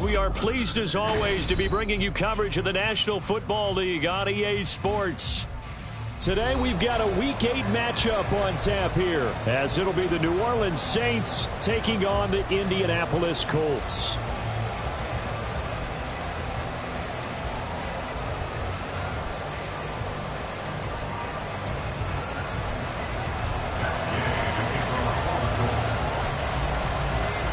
we are pleased as always to be bringing you coverage of the National Football League on EA Sports. Today we've got a Week 8 matchup on tap here, as it'll be the New Orleans Saints taking on the Indianapolis Colts.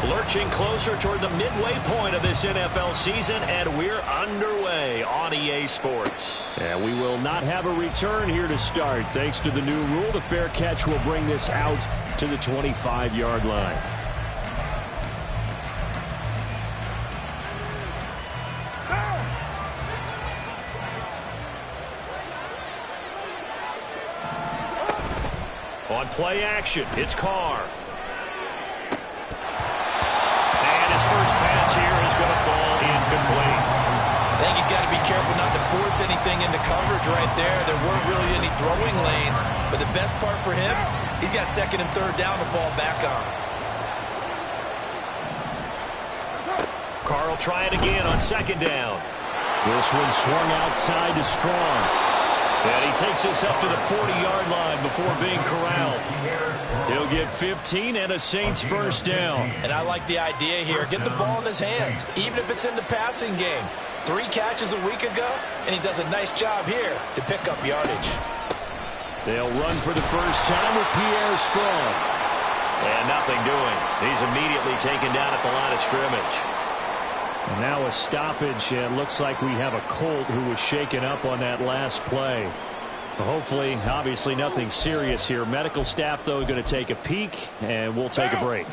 Lurching closer toward the midway point of this NFL season, and we're underway on EA Sports. And we will not have a return here to start. Thanks to the new rule, the fair catch will bring this out to the 25-yard line. On play action, it's Carr. His first pass here is going to fall incomplete. I think he's got to be careful not to force anything into coverage right there. There weren't really any throwing lanes, but the best part for him, he's got second and third down to fall back on. Carr will try it again on second down. This one swung outside to Strong. And he takes us up to the 40-yard line before being corralled. He'll get 15 and a Saints first down. And I like the idea here. Get the ball in his hands, even if it's in the passing game. 3 catches a week ago, and he does a nice job here to pick up yardage. They'll run for the first time with Pierre Strong. And nothing doing. He's immediately taken down at the line of scrimmage. Now a stoppage, and looks like we have a Colt who was shaken up on that last play. Hopefully, obviously nothing serious here. Medical staff, though, going to take a peek, and we'll take a break.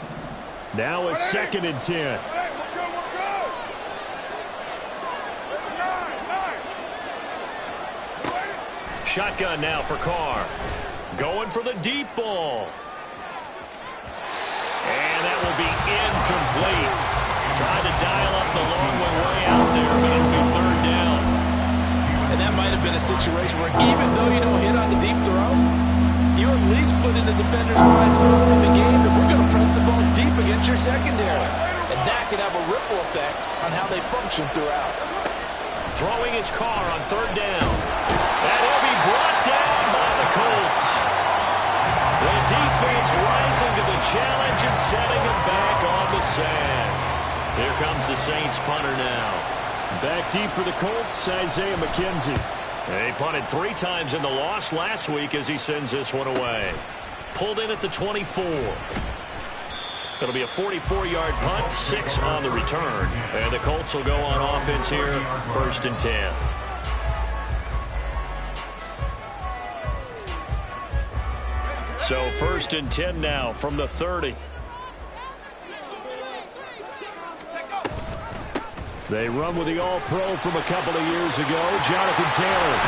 Now a 2nd and 10. Shotgun now for Carr. Going for the deep ball. And that will be incomplete. Tried to dial up the long way out there, but it'll be third down. And that might have been a situation where even though you don't hit on the deep throw, you at least put in the defender's minds early in the game that we're going to press the ball deep against your secondary. And that can have a ripple effect on how they function throughout. Throwing his Carr on third down. And he'll be brought down by the Colts. The defense rising to the challenge and setting him back on the sand. Here comes the Saints punter now. Back deep for the Colts, Isaiah McKenzie. They punted 3 times in the loss last week as he sends this one away. Pulled in at the 24. It'll be a 44-yard punt, 6 on the return. And the Colts will go on offense here, 1st and 10. So 1st and 10 now from the 30. They run with the All-Pro from a couple of years ago, Jonathan Taylor.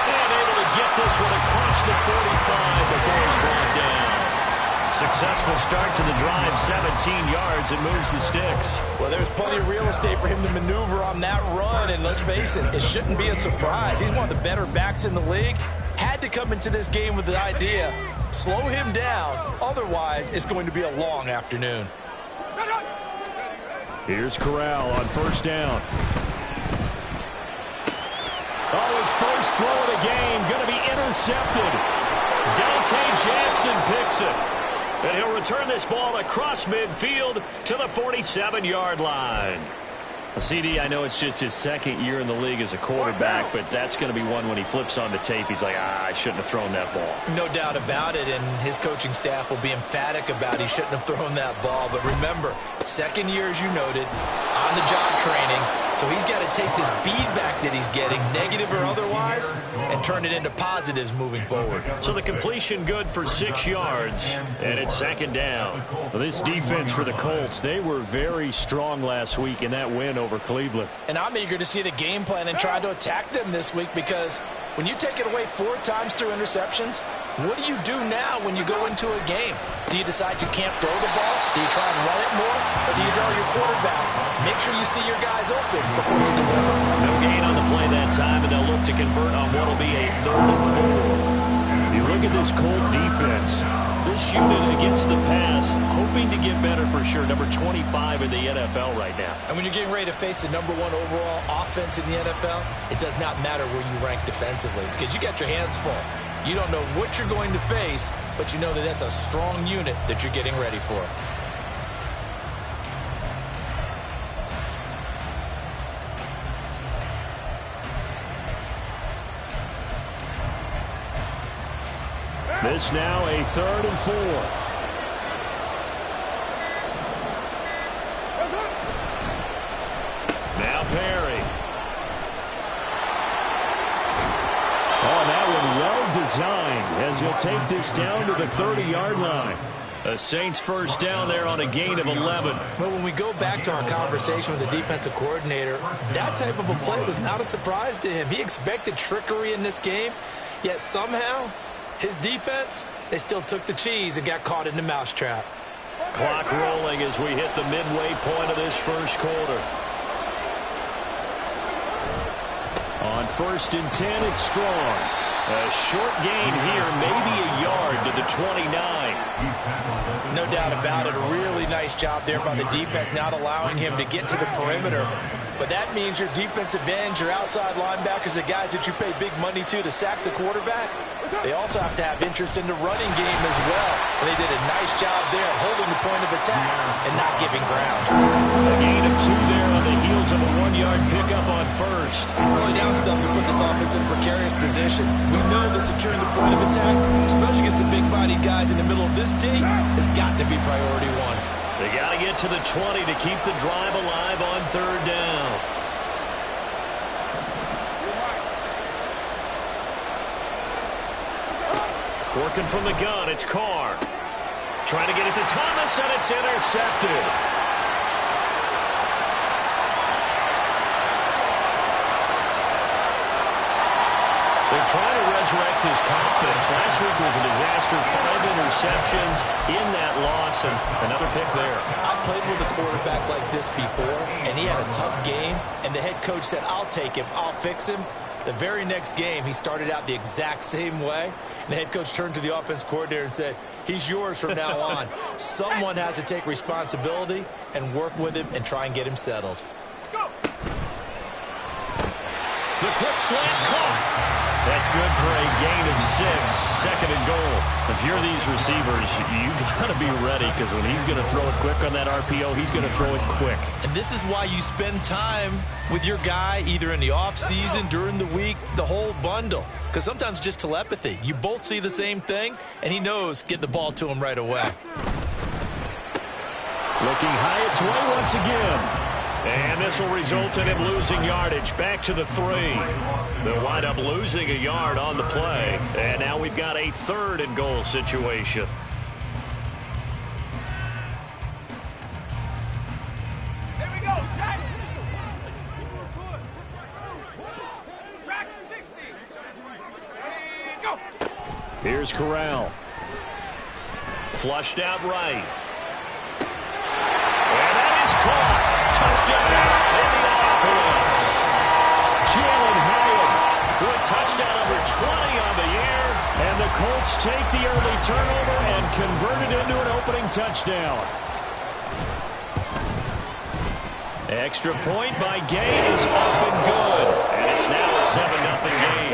And able to get this one across the 45 before he's brought down. Successful start to the drive, 17 yards, and moves the sticks. Well, there's plenty of real estate for him to maneuver on that run, and let's face it, it shouldn't be a surprise. He's one of the better backs in the league. Had to come into this game with the idea, slow him down, otherwise it's going to be a long afternoon. Here's Corral on first down. Oh, his first throw of the game going to be intercepted. Dante Jackson picks it. And he'll return this ball across midfield to the 47-yard line. CD, I know it's just his 2nd year in the league as a quarterback, but that's going to be one when he flips on the tape, he's like, I shouldn't have thrown that ball. No doubt about it, and his coaching staff will be emphatic about he shouldn't have thrown that ball. But remember, 2nd year, as you noted, on-the-job training, so he's got to take this feedback that he's getting, negative or otherwise, and turn it into positives moving forward. So the completion good for 6 yards, and it's 2nd down. Well, this defense for the Colts, they were very strong last week in that win over Cleveland. And I'm eager to see the game plan and try to attack them this week, because when you take it away 4 times through interceptions, what do you do now when you go into a game? Do you decide you can't throw the ball? Do you try and run it more? Or do you draw your quarterback? Make sure you see your guys open before you deliver. No gain on the play that time, and they'll look to convert on what will be a 3rd and 4. You look look at this Colt defense. This unit against the pass, hoping to get better for sure. Number 25 in the NFL right now. And when you're getting ready to face the #1 overall offense in the NFL, it does not matter where you rank defensively because you got your hands full. You don't know what you're going to face, but you know that that's a strong unit that you're getting ready for. This now a 3rd and 4. Now Perry. Oh, that one well designed as he'll take this down to the 30-yard line. A Saints first down there on a gain of 11. But when we go back to our conversation with the defensive coordinator, that type of a play was not a surprise to him. He expected trickery in this game, yet somehow his defense, they still took the cheese and got caught in the mousetrap. Clock rolling as we hit the midway point of this first quarter. On 1st and 10, it's Strong. A short gain here, maybe a yard to the 29. No doubt about it. A really nice job there by the defense, not allowing him to get to the perimeter. But that means your defensive ends, your outside linebackers, the guys that you pay big money to sack the quarterback, they also have to have interest in the running game as well. And they did a nice job there holding the point of attack and not giving ground. A gain of 2 there on the heels of a 1-yard pickup on 1st. Early down stuff to put this offense in a precarious position. We know that securing the point of attack, especially against the big-bodied guys in the middle of this D, has got to be priority 1. They got to get to the 20 to keep the drive alive on 3rd down. Working from the gun, it's Carr. Trying to get it to Thomas, and it's intercepted. They're trying to resurrect his confidence. Last week was a disaster. 5 interceptions in that loss, and another pick there. I played with a quarterback like this before, and he had a tough game, and the head coach said, I'll take him, I'll fix him. The very next game, he started out the exact same way. And the head coach turned to the offense coordinator and said, he's yours from now on. Someone has to take responsibility and work with him and try and get him settled. Let's go. The quick slant caught. That's good for a gain of 6, 2nd and goal. If you're these receivers, you got to be ready because when he's going to throw it quick on that RPO, he's going to throw it quick. And this is why you spend time with your guy either in the offseason, during the week, the whole bundle. Because sometimes just telepathy. You both see the same thing, and he knows get the ball to him right away. Looking high its way once again. And this will result in him losing yardage back to the 3. They'll wind up losing a yard on the play. And now we've got a 3rd and goal situation. There we go, Shaq. Track 60. Go. Here's Corral. Flushed out right. And that is caught. Touchdown, Indianapolis. Jalen Hyatt with touchdown number 20 on the year. And the Colts take the early turnover and convert it into an opening touchdown. Extra point by Gay is up and good. And it's now a 7-0 game.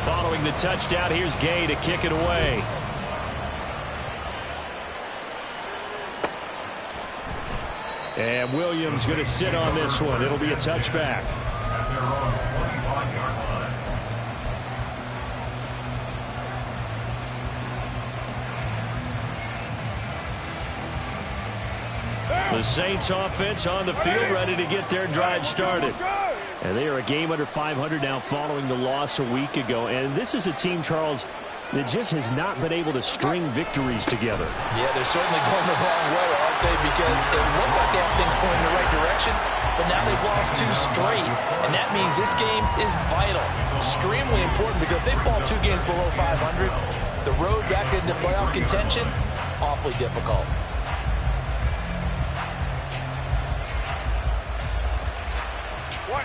Following the touchdown, here's Gay to kick it away. And Williams going to sit on this one. It'll be a touchback. The Saints offense on the field ready to get their drive started. And they are a game under 500 now following the loss a week ago. And this is a team, Charles, It just has not been able to string victories together. Yeah, they're certainly going the wrong way, aren't they? Because it looked like they have things going in the right direction, but now they've lost 2 straight. And that means this game is vital, extremely important, because if they fall 2 games below 500, the road back into playoff contention, awfully difficult.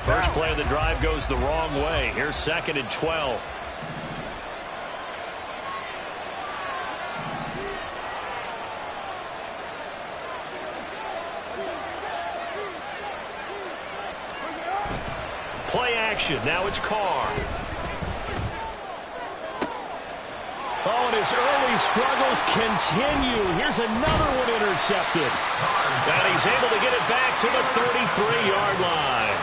First play of the drive goes the wrong way. Here's 2nd and 12. Play action. Now it's Carr. Oh, and his early struggles continue. Here's another one intercepted. And he's able to get it back to the 33-yard line.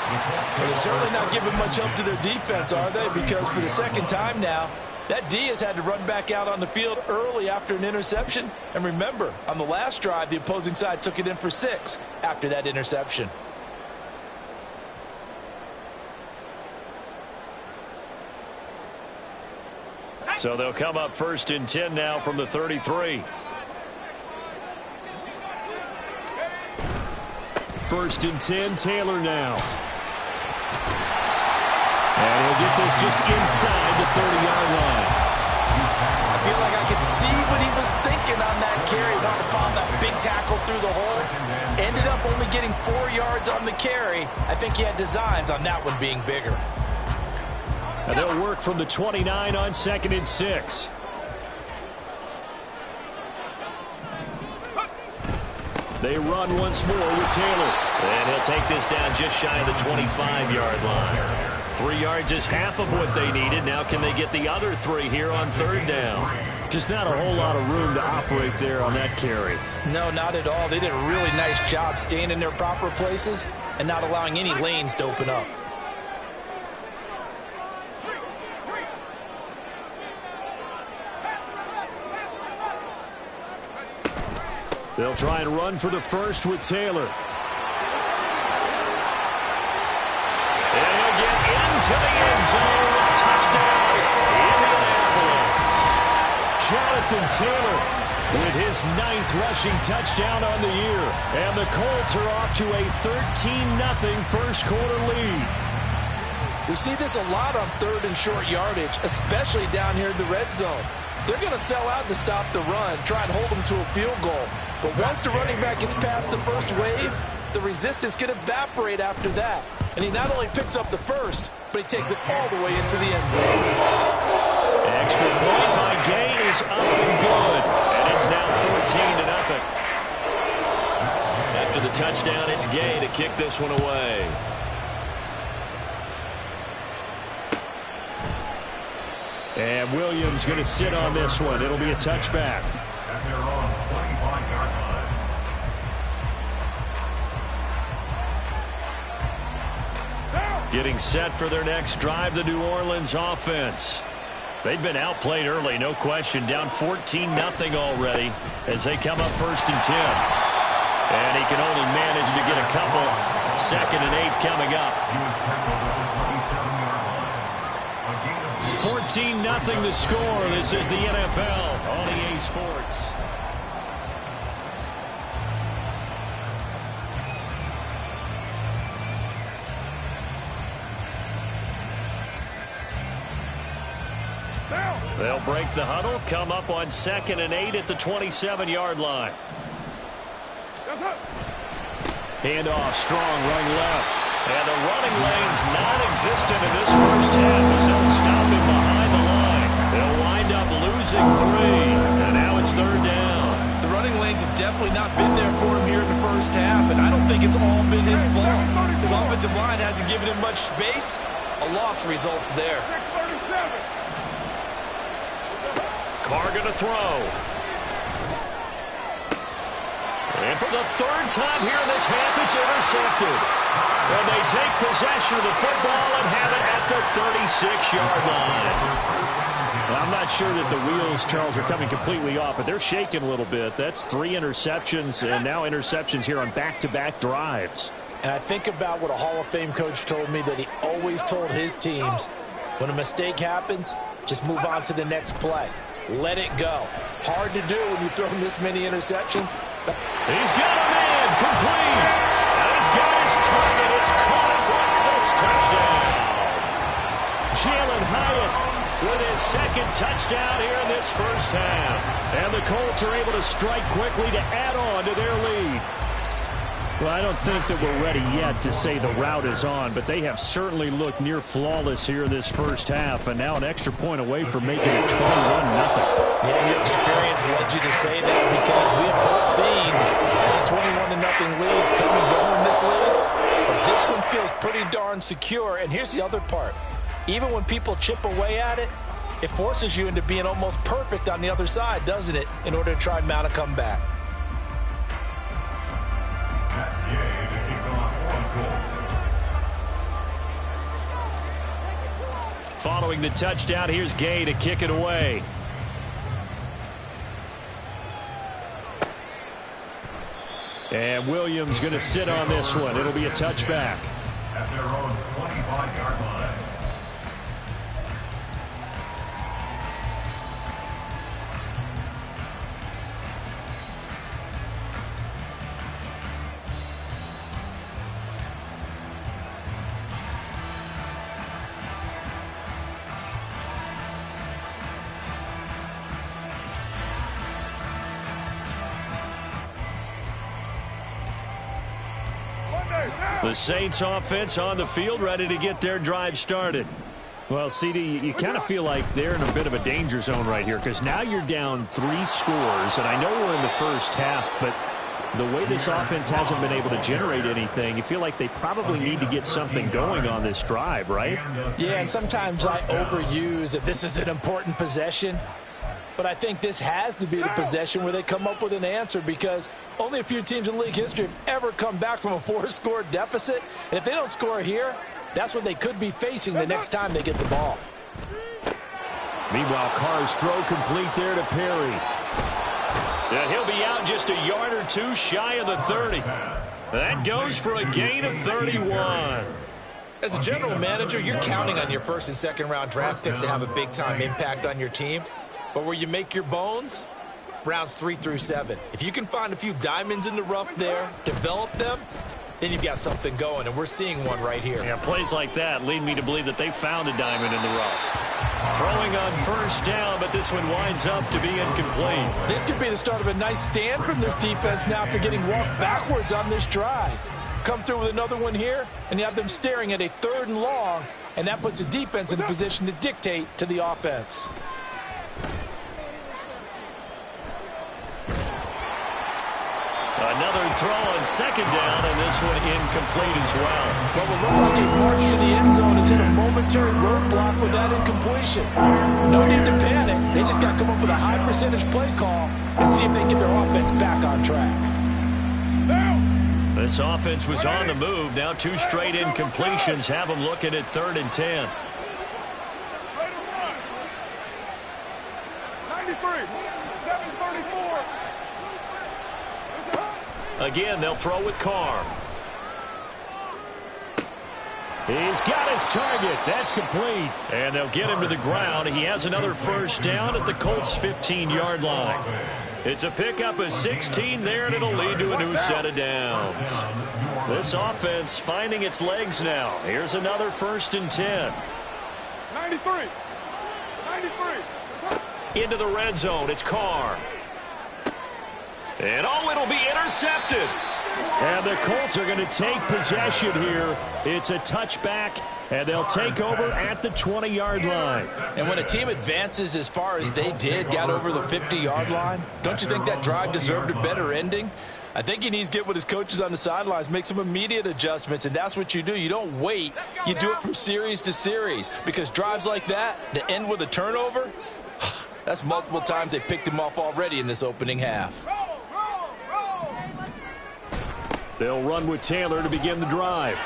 Well, they're certainly not giving much help to their defense, are they? Because for the 2nd time now, that D has had to run back out on the field early after an interception. And remember, on the last drive, the opposing side took it in for 6 after that interception. So they'll come up 1st and 10 now from the 33. 1st and 10, Taylor now. And he'll get this just inside the 30-yard line. I feel like I could see what he was thinking on that carry. Wanted to find that big tackle through the hole. Ended up only getting 4 yards on the carry. I think he had designs on that one being bigger. And they'll work from the 29 on 2nd and 6. They run once more with Taylor. And he'll take this down just shy of the 25-yard line. 3 yards is half of what they needed. Now can they get the other 3 here on 3rd down? Just not a whole lot of room to operate there on that carry. No, not at all. They did a really nice job staying in their proper places and not allowing any lanes to open up. They'll try and run for the 1st with Taylor. And he'll get into the end zone. Touchdown, Indianapolis. Jonathan Taylor with his 9th rushing touchdown on the year. And the Colts are off to a 13-0 first-quarter lead. We see this a lot on 3rd and short yardage, especially down here in the red zone. They're going to sell out to stop the run, try and hold them to a field goal. But once the running back gets past the first wave, the resistance can evaporate after that. And he not only picks up the 1st, but he takes it all the way into the end zone. Extra point by Gay is up and good. And it's now 14-0. After the touchdown, it's Gay to kick this one away. And Williams going to sit on this one. It'll be a touchback. Getting set for their next drive, the New Orleans offense. They've been outplayed early, no question. Down 14-0 already as they come up 1st and 10. And he can only manage to get a couple. 2nd and 8 coming up. 14-0 the score. This is the NFL on EA Sports. They'll break the huddle, come up on 2nd and 8 at the 27-yard line. Handoff, strong run left. And the running lane's non-existent in this first half as they'll stop him behind the line. They'll wind up losing 3. And now it's 3rd down. The running lanes have definitely not been there for him here in the first half, and I don't think it's all been his fault. His offensive line hasn't given him much space. A loss results there. Carr going to throw. And for the 3rd time here in this half, it's intercepted. And they take possession of the football and have it at the 36-yard line. Well, I'm not sure that the wheels, Charles, are coming completely off, but they're shaking a little bit. That's 3 interceptions, and now interceptions here on back-to-back drives. And I think about what a Hall of Fame coach told me, that he always told his teams, when a mistake happens, Just move on to the next play. Let it go. Hard to do when you've thrown this many interceptions. He's got a man complete. And he's got his target. It's caught for a Colts touchdown. Jalen Hyatt with his second touchdown here in this first half. And the Colts are able to strike quickly to add on to their lead. Well, I don't think that we're ready yet to say the route is on, but they have certainly looked near flawless here this first half, and now an extra point away from making it 21-0. Yeah, your experience led you to say that because we have both seen those 21-0 leads come and go in this league, but this one feels pretty darn secure. And here's the other part. Even when people chip away at it, it forces you into being almost perfect on the other side, doesn't it, in order to try and mount a comeback. Following the touchdown, here's Gay to kick it away. And Williams going to sit on this one. It'll be a touchback. At their own 25-yard line. The Saints offense on the field, ready to get their drive started. Well, CD, you kind of feel like they're in a bit of a danger zone right here because now you're down 3 scores, and I know we're in the first half, but the way this offense hasn't been able to generate anything, you feel like they probably need to get something going on this drive, right? Yeah, and sometimes I overuse that this is an important possession. But I think this has to be the possession where they come up with an answer because only a few teams in league history have ever come back from a 4-score deficit. And if they don't score here, that's what they could be facing the next time they get the ball. Meanwhile, Carr's throw complete there to Perry. Yeah, he'll be out just a yard or two shy of the 30. That goes for a gain of 31. As a general manager, you're counting on your first and second round draft picks to have a big-time impact on your team. But where you make your bones, rounds 3 through 7. If you can find a few diamonds in the rough there, develop them, then you've got something going, and we're seeing one right here. Yeah, plays like that lead me to believe that they found a diamond in the rough. Throwing on first down, but this one winds up to be incomplete. This could be the start of a nice stand from this defense now after getting walked backwards on this drive. Come through with another one here, and you have them staring at a 3rd and long, and that puts the defense in a position to dictate to the offense. Another throw on second down, and this one incomplete as well. Well, it looked like a march to the end zone has hit a momentary roadblock with that incompletion. No need to panic. They just got to come up with a high percentage play call and see if they can get their offense back on track. This offense was on the move. Now 2 straight incompletions have them looking at 3rd and 10. 93, 734. Again, they'll throw with Carr. He's got his target. That's complete. And they'll get him to the ground. He has another first down at the Colts' 15-yard line. It's a pickup of 16 there, and it'll lead to a new set of downs. This offense finding its legs now. Here's another 1st and 10. 93, 93. Into the red zone. It's Carr. And oh, it'll be intercepted. And the Colts are going to take possession here. It's a touchback, and they'll take over at the 20-yard line. And when a team advances as far as they did, got over the 50-yard line, don't you think that drive deserved a better ending? I think he needs to get with his coaches on the sidelines, make some immediate adjustments, and that's what you do. You don't wait. You do it from series to series because drives like that end with a turnover, that's multiple times they picked him off already in this opening half. They'll run with Taylor to begin the drive.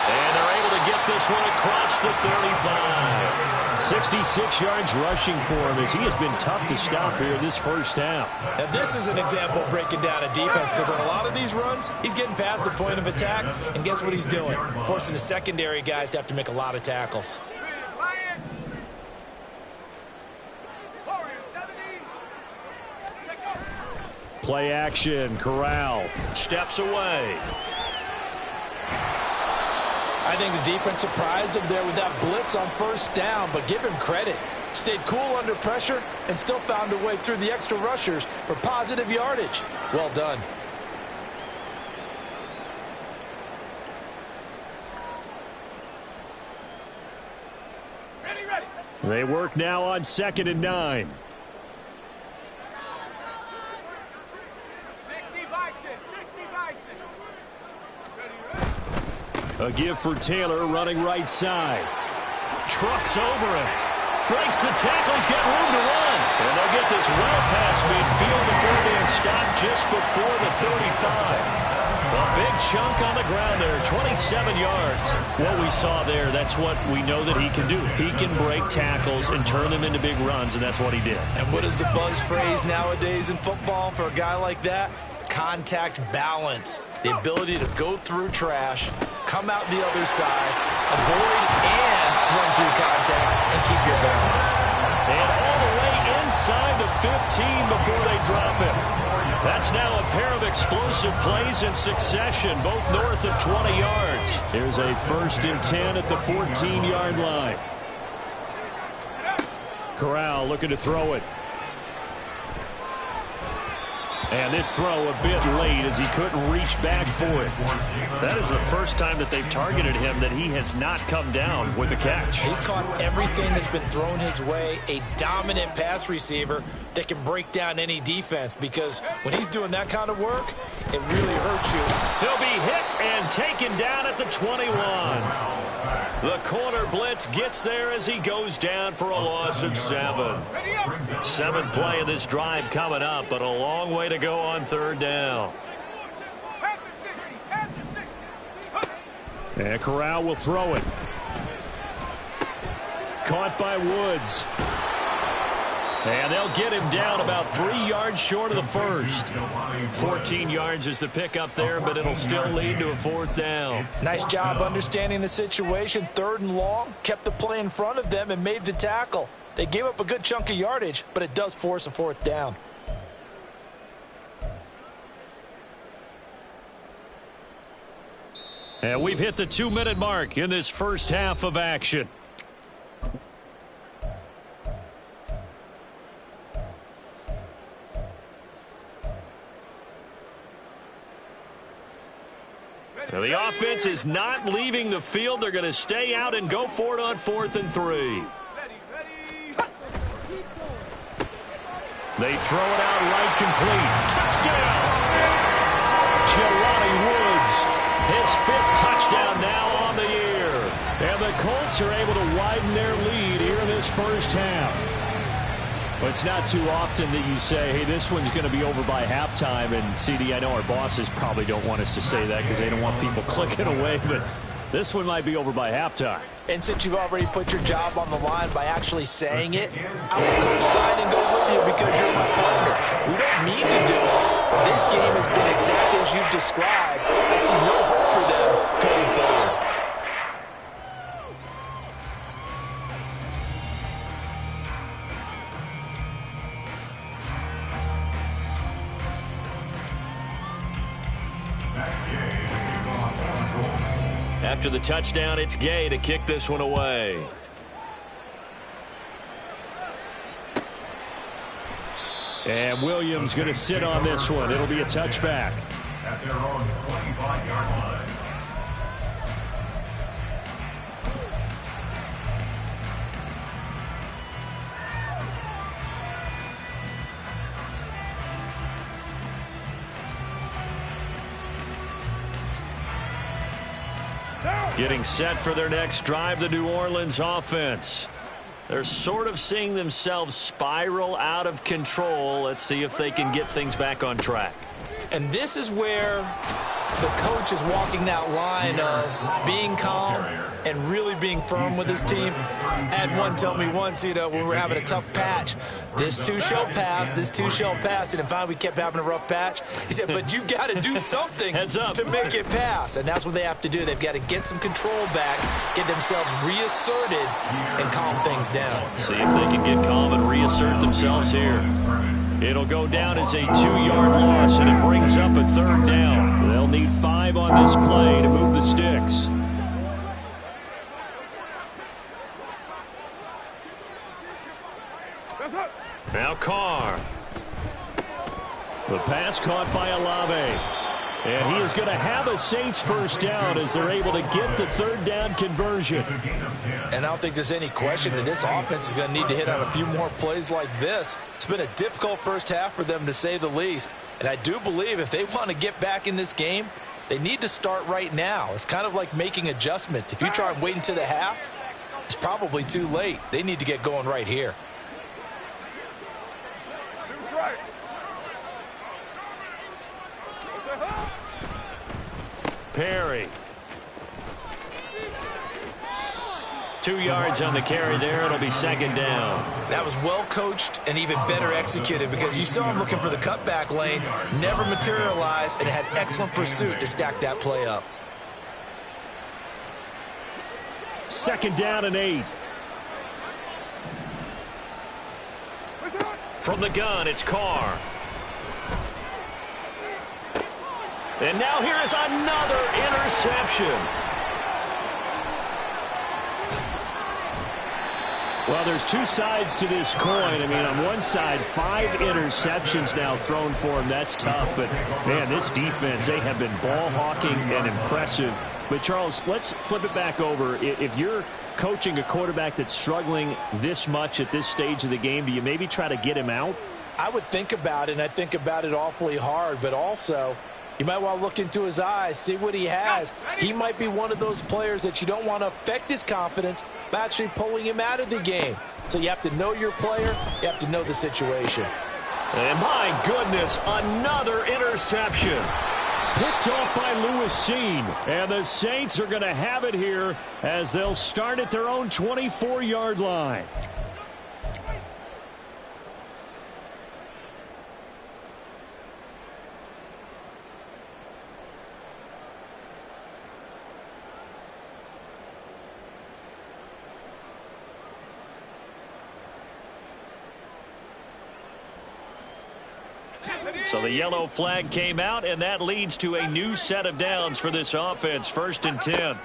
And they're able to get this one across the 35. 66 yards rushing for him as he has been tough to stop here this first half. Now, this is an example of breaking down a defense because on a lot of these runs, he's getting past the point of attack, and guess what he's doing? Forcing the secondary guys to have to make a lot of tackles. Play action, Corral steps away. I think the defense surprised him there with that blitz on first down, but give him credit. Stayed cool under pressure and still found a way through the extra rushers for positive yardage. Well done. Ready. They work now on 2nd and 9. 60 bison. A give for Taylor running right side. Trucks over him. Breaks the tackle. He's got room to run. And they'll get this well past midfield before being stopped just before the 35. A big chunk on the ground there, 27 yards. What we saw there, that's what we know that he can do. He can break tackles and turn them into big runs, and that's what he did. And what is the buzz phrase nowadays in football for a guy like that? Contact balance. The ability to go through trash, come out the other side, avoid and run through contact, and keep your balance. And all the way inside the 15 before they drop him. That's now a pair of explosive plays in succession, both north of 20 yards. Here's a 1st and 10 at the 14-yard line. Corral looking to throw it. And this throw a bit late as he couldn't reach back for it. That is the first time that they've targeted him that he has not come down with a catch. He's caught everything that's been thrown his way. A dominant pass receiver that can break down any defense, because when he's doing that kind of work, it really hurts you. He'll be hit and taken down at the 21. The corner blitz gets there as he goes down for a loss of 7. 7th play of this drive coming up, but a long way to go on 3rd down. And Corral will throw it. Caught by Woods. And they'll get him down about 3 yards short of the first. 14 yards is the pickup there, but it'll still lead to a 4th down. Nice job understanding the situation. 3rd and long, kept the play in front of them and made the tackle. They gave up a good chunk of yardage, but it does force a 4th down. And we've hit the 2-minute mark in this first half of action. Now the offense is not leaving the field. They're going to stay out and go for it on 4th and 3. They throw it out right complete. Touchdown! Jelani Woods, his 5th touchdown now on the year. And the Colts are able to widen their lead here in this first half. Well, it's not too often that you say, hey, this one's going to be over by halftime. And, CD, I know our bosses probably don't want us to say that because they don't want people clicking away. But this one might be over by halftime. And since you've already put your job on the line by actually saying it, I will co-sign and go with you because you're my partner. We don't mean to do it. This game has been exactly as you've described. I see no hope for them going forward. After the touchdown, it's Gay to kick this one away. And Williams going to sit on this one. It'll be a touchback. At their own 25-yard line. Getting set for their next drive, the New Orleans offense. They're sort of seeing themselves spiral out of control. Let's see if they can get things back on track. And this is where the coach is walking that line of being calm and really being firm with his team. I had one tell me once, when we were having a tough patch, this too shall pass, this too shall pass. And finally, we kept having a rough patch. He said, but you've got to do something to make it pass. And that's what they have to do. They've got to get some control back, get themselves reasserted, and calm things down. See if they can get calm and reassert themselves here. It'll go down as a 2-yard loss, and it brings up a 3rd down. They'll need 5 on this play to move the sticks. Now Carr. The pass caught by Olave. And he is going to have a Saints first down as they're able to get the 3rd down conversion. And I don't think there's any question that this offense is going to need to hit on a few more plays like this. It's been a difficult first half for them, to say the least. And I do believe if they want to get back in this game, they need to start right now. It's kind of like making adjustments. If you try and wait until the half, it's probably too late. They need to get going right here. Perry. 2 yards on the carry there. It'll be 2nd down. That was well coached and even better executed, because you saw him looking for the cutback lane, never materialized, and had excellent pursuit to stack that play up. 2nd down and 8. From the gun, it's Carr. And now here is another interception. Well, there's 2 sides to this coin. I mean, on one side, 5 interceptions now thrown for him. That's tough. But, man, this defense, they have been ball hawking and impressive. But, Charles, let's flip it back over. If you're coaching a quarterback that's struggling this much at this stage of the game, do you maybe try to get him out? I would think about it, and I think about it awfully hard. But also, you might want to look into his eyes, see what he has. He might be one of those players that you don't want to affect his confidence by actually pulling him out of the game. So you have to know your player. You have to know the situation. And my goodness, another interception. Picked off by Lewis Seen. And the Saints are going to have it here as they'll start at their own 24-yard line. So the yellow flag came out, and that leads to a new set of downs for this offense. 1st and 10.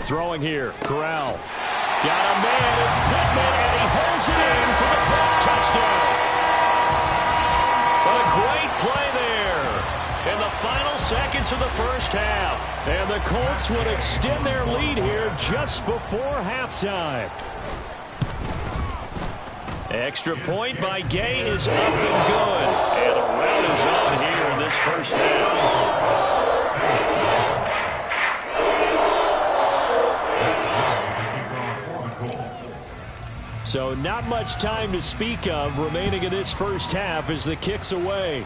Throwing here, Corral. Got a man, it's Pittman, and he holds it in for the Colts touchdown. What a great play there in the final seconds of the first half. And the Colts would extend their lead here just before halftime. Extra point by Gay is up and good. And the round is on here in this first half. So not much time to speak of remaining in this first half as the kick's away.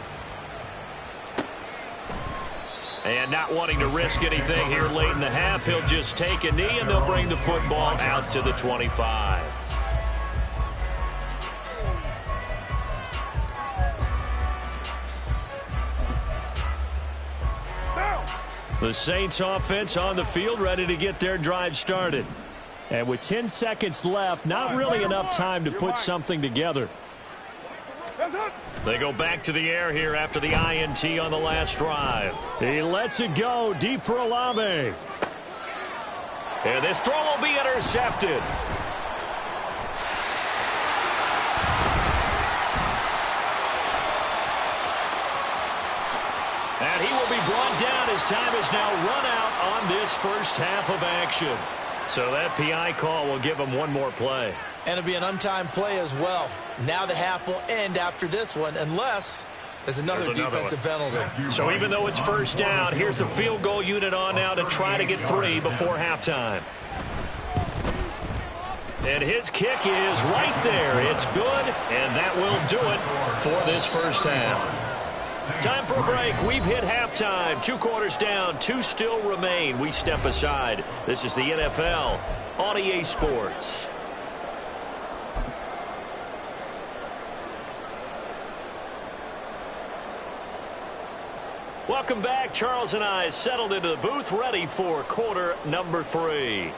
And not wanting to risk anything here late in the half, he'll just take a knee and they'll bring the football out to the 25. The Saints offense on the field ready to get their drive started. And with 10 seconds left, not really enough time to put something together. They go back to the air here after the INT on the last drive. He lets it go deep for Olave. And this throw will be intercepted. And he will be brought down as time is now run out on this first half of action. So that PI call will give him one more play. And it'll be an untimed play as well. Now the half will end after this one unless there's another defensive penalty. So even though it's first down, here's the field goal unit on now to try to get 3 before halftime. And his kick is right there. It's good, and that will do it for this first half. Time for a break. We've hit halftime. 2 quarters down. 2 still remain. We step aside. This is the NFL on EA Sports. Welcome back. Charles and I settled into the booth, ready for quarter number 3.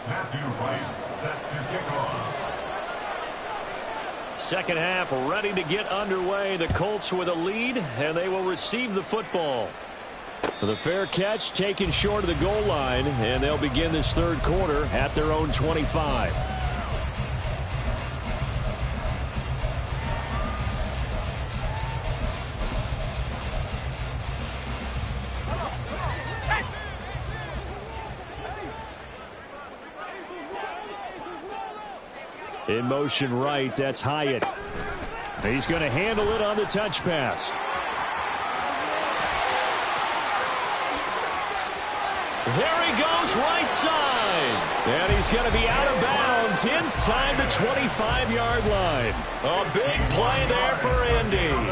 Matthew Wright set to kick off. Second half ready to get underway. The Colts with a lead, and they will receive the football. The fair catch taken short of the goal line, and they'll begin this third quarter at their own 25. In motion right, that's Hyatt. He's going to handle it on the touch pass. There he goes, right side. And he's going to be out of bounds inside the 25-yard line. A big play there for Indy.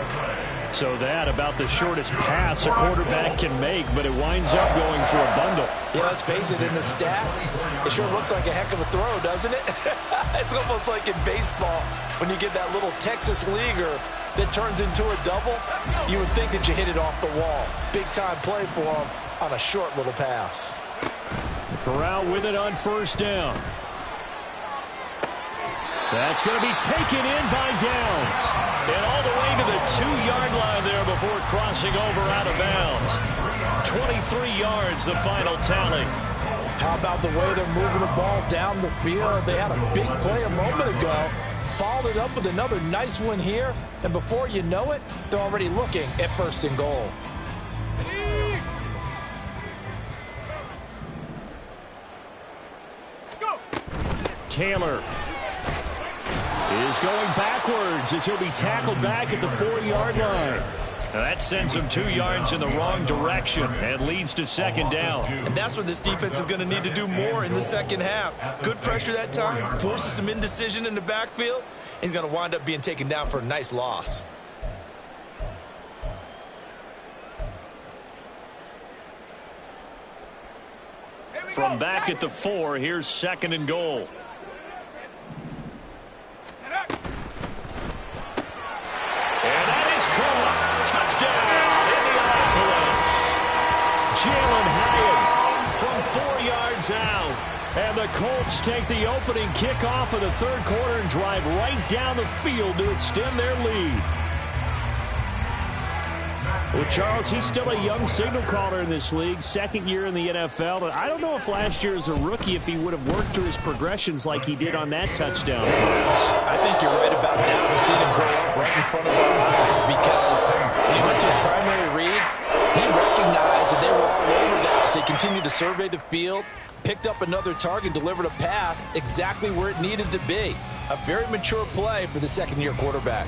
So that about the shortest pass a quarterback can make, but it winds up going for a bundle. Yeah, let's face it, in the stats, it sure looks like a heck of a throw, doesn't it? It's almost like in baseball when you get that little Texas leaguer that turns into a double. You would think that you hit it off the wall. Big-time play for him on a short little pass. Corral with it on first down. That's going to be taken in by Downs. And all the way to the 2-yard line there before crossing over out of bounds. 23 yards, the final tally. How about the way they're moving the ball down the field? They had a big play a moment ago. Followed it up with another nice one here. And before you know it, they're already looking at first and goal. Taylor is going backwards as he'll be tackled back at the 4-yard line. Now that sends him 2 yards in the wrong direction and leads to second down. And that's what this defense is going to need to do more in the second half. Good pressure that time, forces some indecision in the backfield. He's going to wind up being taken down for a nice loss. From back at the 4, here's second and goal. And that is caught. Touchdown, Indianapolis. Jalen Hyatt from 4 yards out. And the Colts take the opening kickoff of the third quarter and drive right down the field to extend their lead. Well, Charles, he's still a young signal caller in this league, second year in the NFL. But I don't know if last year as a rookie, if he would have worked through his progressions like he did on that touchdown pass. I think you're right about that. We've seen him grow up right in front of our eyes because when he went to his primary read, he recognized that they were all over that. So he continued to survey the field, picked up another target, delivered a pass exactly where it needed to be. A very mature play for the second-year quarterback.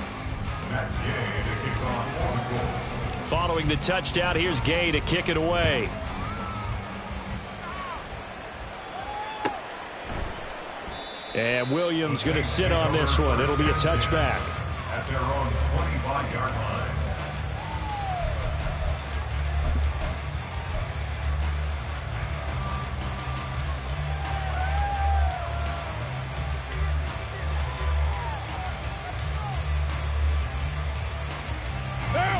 Following the touchdown, here's Gay to kick it away. And Williams going to sit on this one. It'll be a touchback. At their own 25-yard line.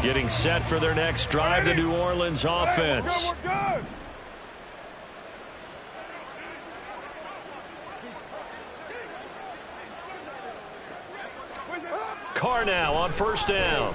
Getting set for their next drive, the New Orleans offense. Carr now on first down.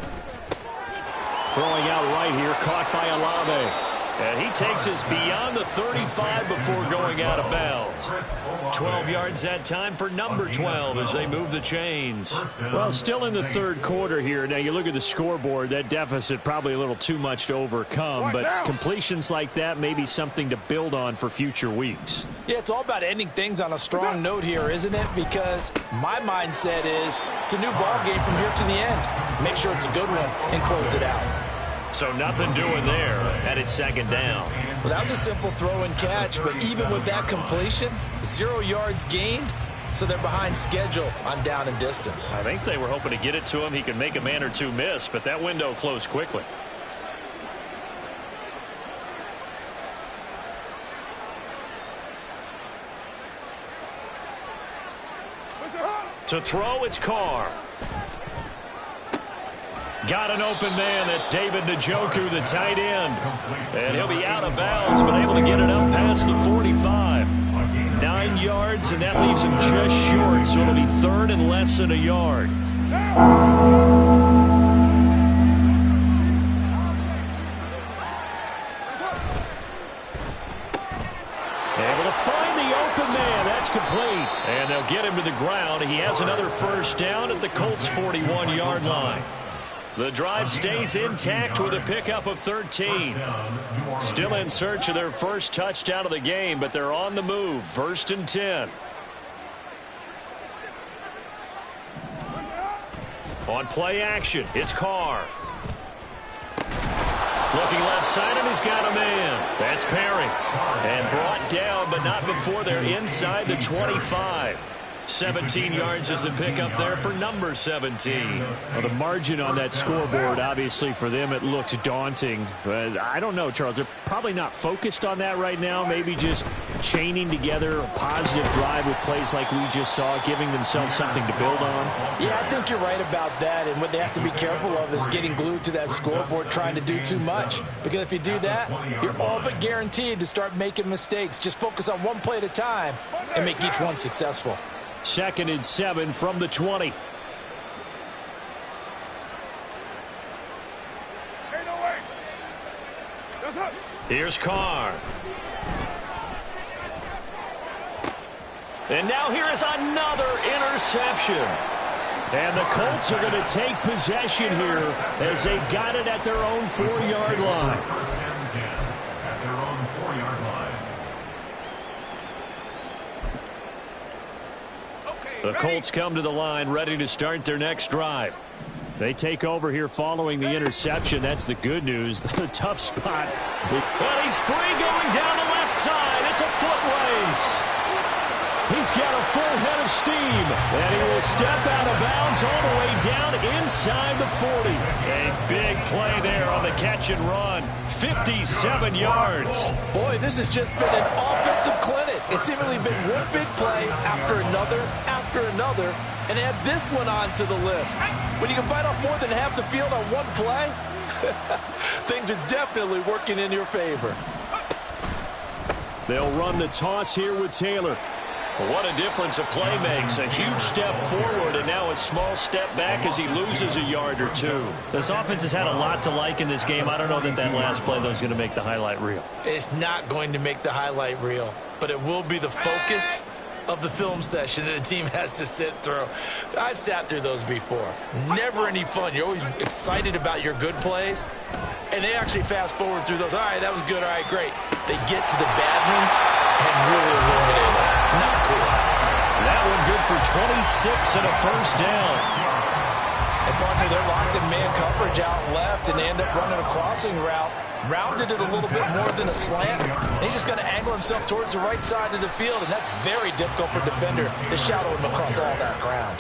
Throwing out right here, caught by Olave. And he takes us beyond the 35 before going out of bounds. 12 yards that time for number 12 as they move the chains. Well, still in the third quarter here. Now, you look at the scoreboard, that deficit probably a little too much to overcome. But completions like that may be something to build on for future weeks. Yeah, it's all about ending things on a strong note here, isn't it? Because my mindset is it's a new ball game from here to the end. Make sure it's a good one and close it out. So nothing doing there, and it's second down. Well, that was a simple throw and catch, but even with that completion, 0 yards gained, so they're behind schedule on down and distance. I think they were hoping to get it to him. He could make a man or two miss, but that window closed quickly. To throw, it's Carr. Got an open man. That's David Njoku, the tight end. And he'll be out of bounds, but able to get it up past the 45. 9 yards, and that leaves him just short, so it'll be third and less than a yard. Able to find the open man. That's complete. And they'll get him to the ground. He has another first down at the Colts' 41-yard line. The drive stays intact with a pickup of 13. Still in search of their first touchdown of the game, but they're on the move. First and 10. On play action, it's Carr. Looking left side, and he's got a man. That's Perry. And brought down, but not before they're inside the 25. 17 yards is the pickup there for number 17. Well, the margin on that scoreboard, obviously, for them, it looks daunting. But I don't know, Charles. They're probably not focused on that right now. Maybe just chaining together a positive drive with plays like we just saw, giving themselves something to build on. Yeah, I think you're right about that. And what they have to be careful of is getting glued to that scoreboard, trying to do too much. Because if you do that, you're all but guaranteed to start making mistakes. Just focus on one play at a time and make each one successful. 2nd and 7 from the 20. Here's Carr. And now here is another interception. And the Colts are going to take possession here as they've got it at their own 4-yard line. At their own 4-yard line. The Colts come to the line ready to start their next drive. They take over here following the interception. That's the good news. The tough spot. But he's free going down the left side. It's a foot race. He's got a full head of steam. And he will step out of bounds all the way down inside the 40. A big play there on the catch and run. 57 yards. Boy, this has just been an offensive clinic. It's seemingly been one big play after another, and add this one onto the list. When you can bite off more than half the field on one play, things are definitely working in your favor. They'll run the toss here with Taylor. What a difference a play makes. A huge step forward and now a small step back as he loses a yard or two. This offense has had a lot to like in this game. I don't know that that last play, though, is going to make the highlight reel. It's not going to make the highlight reel, but it will be the focus of the film session that the team has to sit through. I've sat through those before. Never any fun. You're always excited about your good plays, and they actually fast forward through those. All right, that was good. All right, great. They get to the bad ones and really eliminate them. Not cool. That one good for 26 and a first down. And partner, they're locked in man coverage out left, and they end up running a crossing route. Rounded it a little bit more than a slant. And he's just going to angle himself towards the right side of the field, and that's very difficult for a defender to shadow him across all that ground.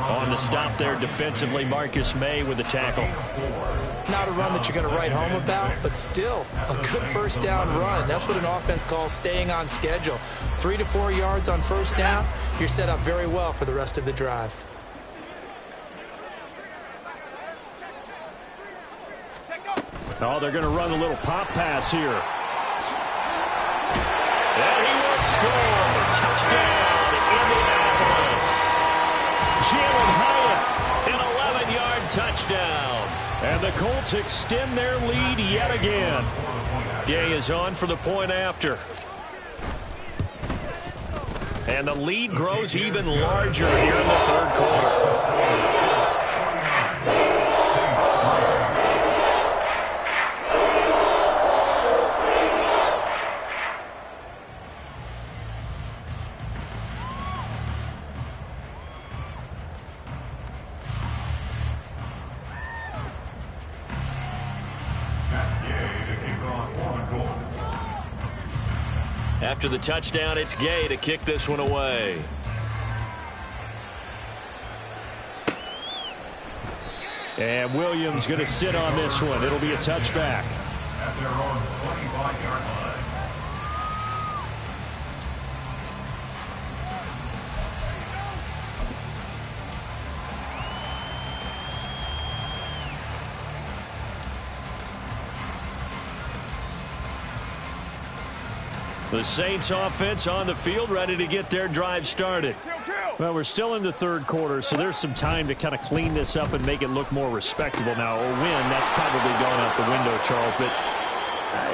On the stop there defensively, Marcus May with the tackle. Not a run that you're going to write home about, but still a good first down run. That's what an offense calls staying on schedule. 3 to 4 yards on first down, you're set up very well for the rest of the drive. Oh, they're going to run a little pop pass here. And he will score. Touchdown, Indianapolis. Jalen Hyatt, an 11-yard touchdown. And the Colts extend their lead yet again. Gay is on for the point after. And the lead grows even larger here in the third quarter. After the touchdown, it's Gay to kick this one away. And Williams going to sit on this one. It'll be a touchback. At their own 25-yard line. The Saints offense on the field, ready to get their drive started. Well, we're still in the third quarter, so there's some time to kind of clean this up and make it look more respectable. Now, a win, that's probably gone out the window, Charles, but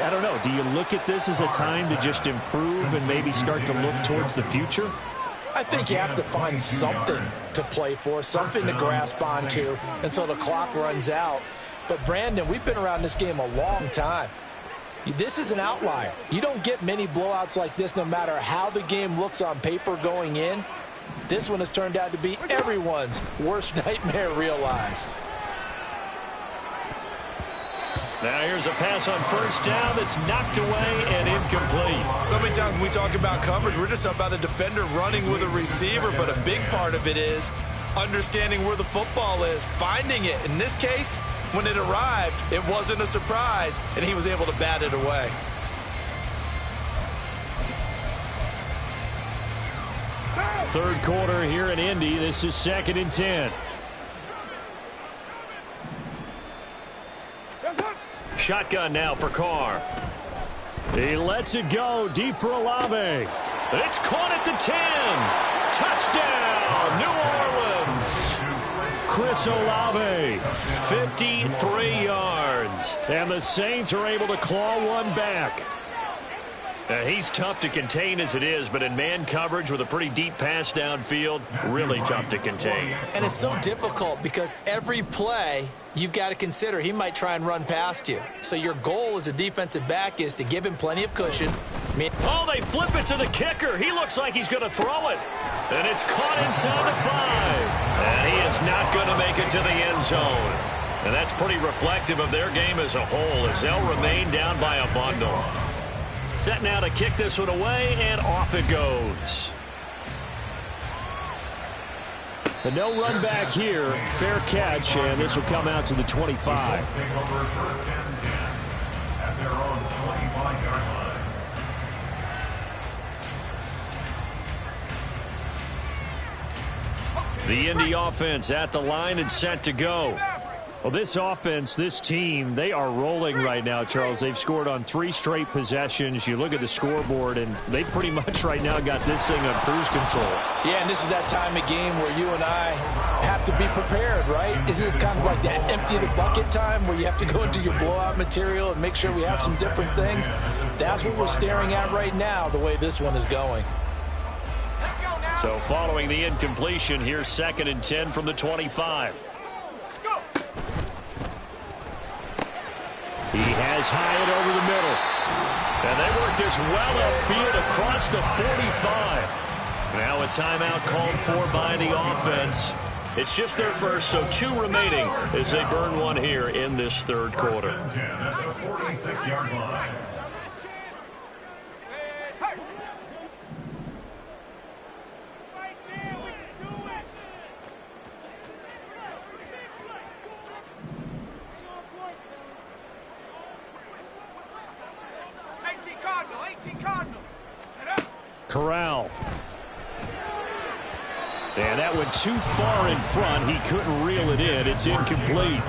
I don't know. Do you look at this as a time to just improve and maybe start to look towards the future? I think you have to find something to play for, something to grasp onto until the clock runs out. But, Brandon, we've been around this game a long time. This is an outlier. You don't get many blowouts like this no matter how the game looks on paper going in. This one has turned out to be everyone's worst nightmare realized. Now here's a pass on first down that's knocked away and incomplete. So many times when we talk about coverage, we're just about a defender running with a receiver, but a big part of it is understanding where the football is, finding it. In this case, when it arrived, it wasn't a surprise, and he was able to bat it away. Third quarter here in Indy. This is 2nd and 10. Shotgun now for Carr. He lets it go deep for Olave. It's caught at the 10. Touchdown, New Orleans. Chris Olave, 53 yards. And the Saints are able to claw one back. He's tough to contain as it is, but in man coverage with a pretty deep pass downfield, really tough to contain. And it's so difficult because every play you've got to consider he might try and run past you. So your goal as a defensive back is to give him plenty of cushion. Oh, they flip it to the kicker. He looks like he's going to throw it. And it's caught inside the 5. And he is not going to make it to the end zone. And that's pretty reflective of their game as a whole as they'll remain down by a bundle. Set now to kick this one away, and off it goes. The no run back here. Fair catch, and this will come out to the 25. Take over 1st and 10 at their own 25-yard line. The Indy offense at the line and set to go. Well, this offense, this team, they are rolling right now, Charles. They've scored on 3 straight possessions. You look at the scoreboard, and they pretty much right now got this thing on cruise control. Yeah, and this is that time of game where you and I have to be prepared, right? Isn't this kind of like that empty the bucket time where you have to go into your blowout material and make sure we have some different things? That's what we're staring at right now, the way this one is going. So following the incompletion, here's 2nd and 10 from the 25. He has Hyatt over the middle. And they work this well upfield across the 45. Now a timeout called for by the offense. It's just their first, so 2 remaining as they burn one here in this third quarter. 10 at the 46-yard line. Corral. And that went too far in front. He couldn't reel it in. It's incomplete.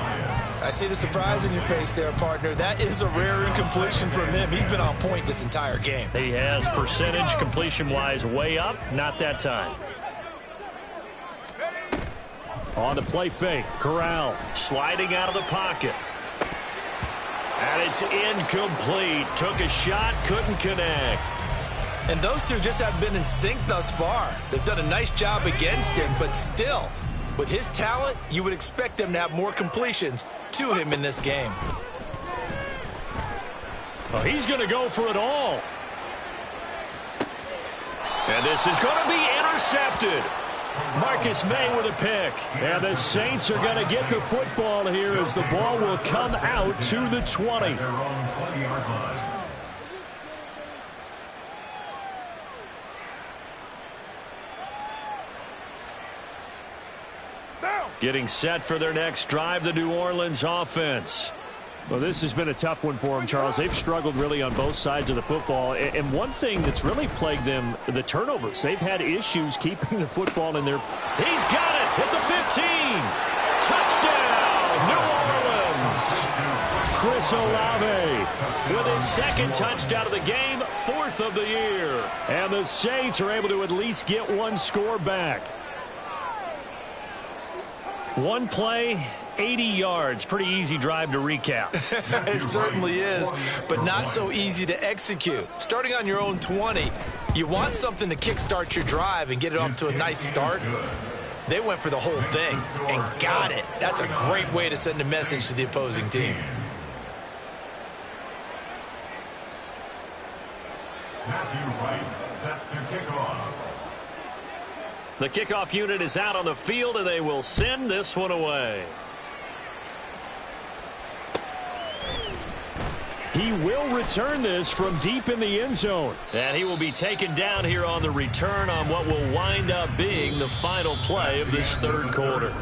I see the surprise in your face there, partner. That is a rare incompletion from him. He's been on point this entire game. He has percentage completion-wise way up. Not that time. On the play fake. Corral sliding out of the pocket. And it's incomplete. Took a shot, couldn't connect. And those two just haven't been in sync thus far. They've done a nice job against him, but still, with his talent, you would expect them to have more completions to him in this game. Well, he's going to go for it all. And this is going to be intercepted. Marcus May with a pick. And the Saints are going to get the football here as the ball will come out to the 20. Their own 20-yard line. Getting set for their next drive, the New Orleans offense. Well, this has been a tough one for them, Charles. They've struggled really on both sides of the football. And one thing that's really plagued them, the turnovers. They've had issues keeping the football in their... He's got it at the 15. Touchdown, New Orleans. Chris Olave With his second touchdown of the game, 4th of the year. And the Saints are able to at least get one score back. One play, 80 yards. Pretty easy drive to recap. It certainly is, but not so easy to execute. Starting on your own 20, you want something to kickstart your drive and get it off to a nice start. They went for the whole thing and got it. That's a great way to send a message to the opposing team. Matthew Wright set to kick off. The kickoff unit is out on the field, and they will send this one away. He will return this from deep in the end zone. And he will be taken down here on the return on what will wind up being the final play of this third quarter.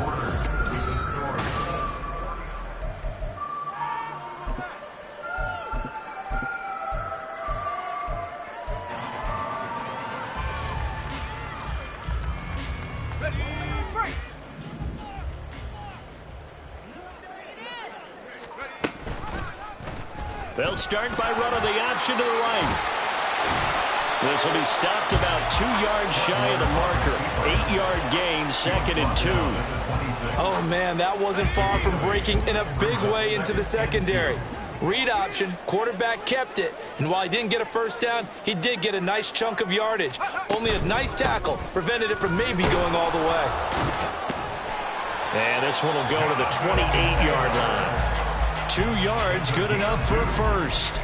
They'll start by running the option to the right. This will be stopped about 2 yards shy of the marker. 8-yard gain, 2nd and 2. Oh, man, that wasn't far from breaking in a big way into the secondary. Read option, quarterback kept it, and while he didn't get a first down, he did get a nice chunk of yardage. Only a nice tackle prevented it from maybe going all the way. And this one will go to the 28-yard line. 2 yards, good enough for a first.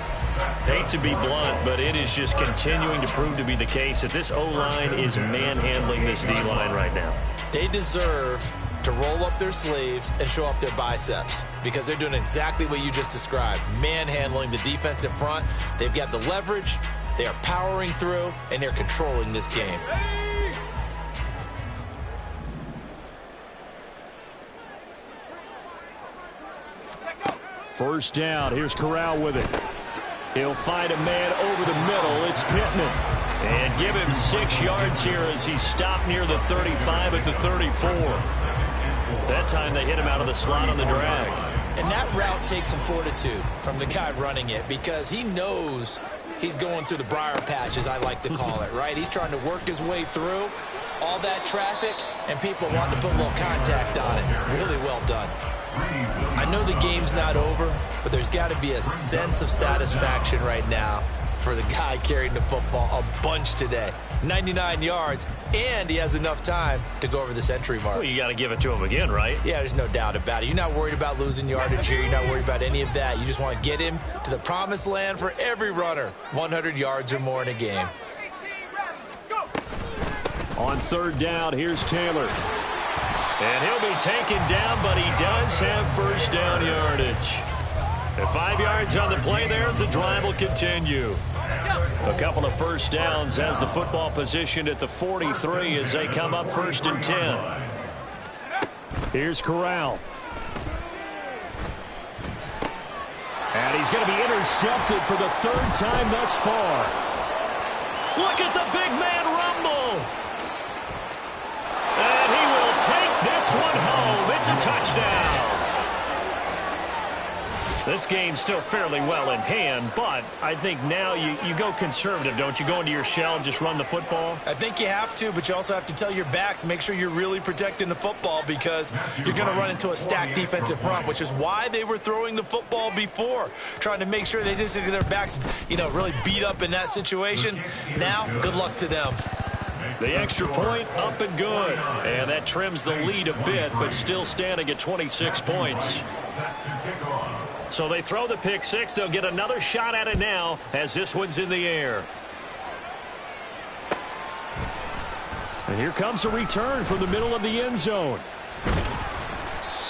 Hate to be blunt, but it is just continuing to prove to be the case that this O-line is manhandling this D-line right now. They deserve to roll up their sleeves and show up their biceps because they're doing exactly what you just described, manhandling the defensive front. They've got the leverage, they are powering through, and they're controlling this game. First down. Here's Corral with it. He'll find a man over the middle. It's Pittman. And give him 6 yards here as he stopped near the 35 at the 34. That time they hit him out of the slot on the drag. And that route takes some fortitude from the guy running it because he knows he's going through the briar patch, as I like to call it, right? He's trying to work his way through all that traffic, and people want to put a little contact on it. Really well done. I know the game's not over, but there's got to be a sense of satisfaction right now for the guy carrying the football a bunch today. 99 yards, and he has enough time to go over the century mark. Well, you got to give it to him again, right? Yeah, there's no doubt about it. You're not worried about losing yardage here. You're not worried about any of that. You just want to get him to the promised land for every runner. 100 yards or more in a game. On third down, here's Taylor. And he'll be taken down, but he does have first down yardage. And 5 yards on the play there as the drive will continue. A couple of first downs has the football positioned at the 43 as they come up 1st and 10. Here's Corral. And he's going to be intercepted for the 3rd time thus far. Look at the big man rumble. And he will take this one home. It's a touchdown. This game's still fairly well in hand, but I think now you go conservative, don't you? Go into your shell and just run the football? I think you have to, but you also have to tell your backs, make sure you're really protecting the football because you're going to run into a stacked defensive front, which is why they were throwing the football before, trying to make sure they just get their backs, really beat up in that situation. Now, good luck to them. The extra point up and good. And that trims the lead a bit, but still standing at 26 points. So they throw the pick six. They'll get another shot at it now as this one's in the air. And here comes a return from the middle of the end zone.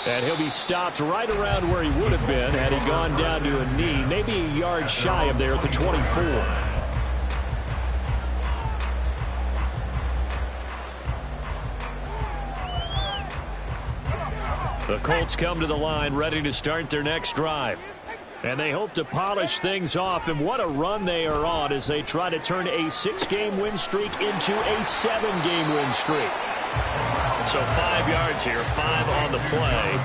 And he'll be stopped right around where he would have been had he gone down to a knee, maybe a yard shy of there at the 24. The Colts come to the line ready to start their next drive. And they hope to polish things off, and what a run they are on as they try to turn a 6-game win streak into a 7-game win streak. So 5 yards here, 5 on the play,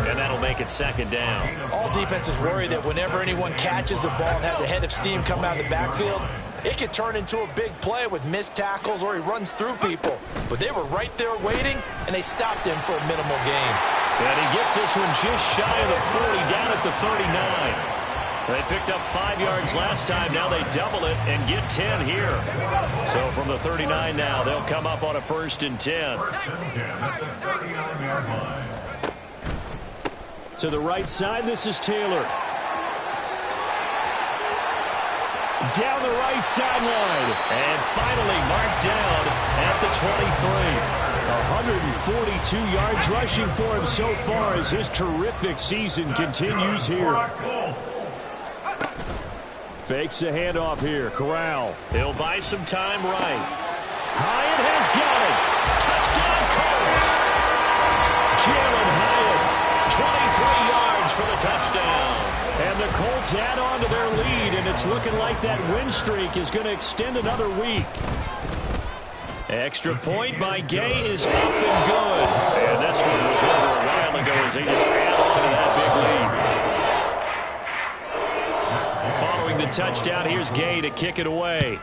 and that'll make it second down. All defenses worry that whenever anyone catches the ball and has a head of steam come out of the backfield, it could turn into a big play with missed tackles or he runs through people. But they were right there waiting, and they stopped him for a minimal gain. And he gets this one just shy of the 40, down at the 39. They picked up 5 yards last time. Now they double it and get 10 here. So from the 39 now, they'll come up on a 1st and 10. First and 10 at the 39-yard line. To the right side, this is Taylor. Down the right sideline. And finally marked down at the 23. 142 yards rushing for him so far as his terrific season continues here. Fakes the handoff here. Corral. He'll buy some time right. Hyatt has got it. Touchdown Colts. Jalen Hyatt, 23 yards for the touchdown. And the Colts add on to their lead, and it's looking like that win streak is going to extend another week. Extra point by Gay is up and good. And this one was over a while ago as they just add on to that big lead. Following the touchdown, here's Gay to kick it away.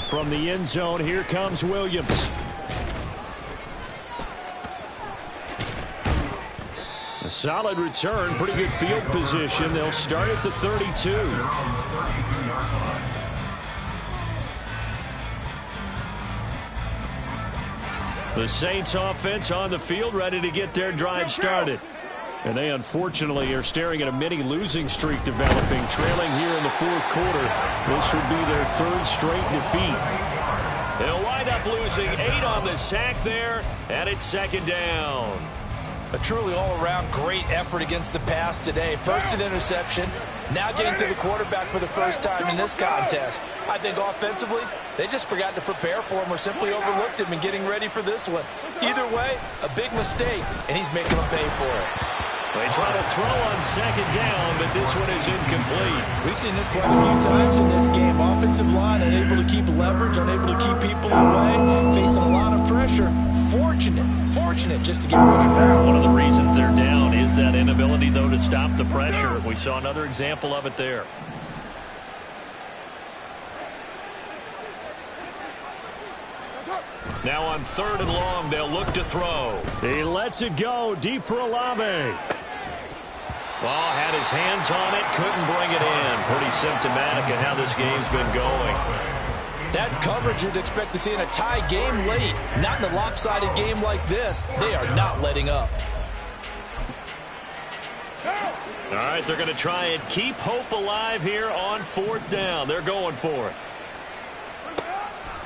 From the end zone, here comes Williams. A solid return, pretty good field position. They'll start at the 32. The Saints offense on the field, ready to get their drive started. And they unfortunately are staring at a mini losing streak developing, trailing here in the 4th quarter. This would be their 3rd straight defeat. They'll wind up losing 8 on the sack there, and it's second down. A truly all-around great effort against the pass today. First an interception, now getting to the quarterback for the first time in this contest. I think offensively, they just forgot to prepare for him or simply overlooked him in getting ready for this one. Either way, a big mistake, and he's making them pay for it. They try to throw on second down, but this one is incomplete. We've seen this quite a few times in this game. Offensive line unable to keep leverage, unable to keep people away, facing a lot of pressure. Fortunate just to get rid of it. One of the reasons they're down is that inability, though, to stop the pressure. We saw another example of it there. Now on 3rd and long, they'll look to throw. He lets it go deep for Olave. Ball had his hands on it, couldn't bring it in. Pretty symptomatic of how this game's been going. That's coverage you'd expect to see in a tie game late. Not in a lopsided game like this. They are not letting up. All right, they're going to try and keep hope alive here on 4th down. They're going for it.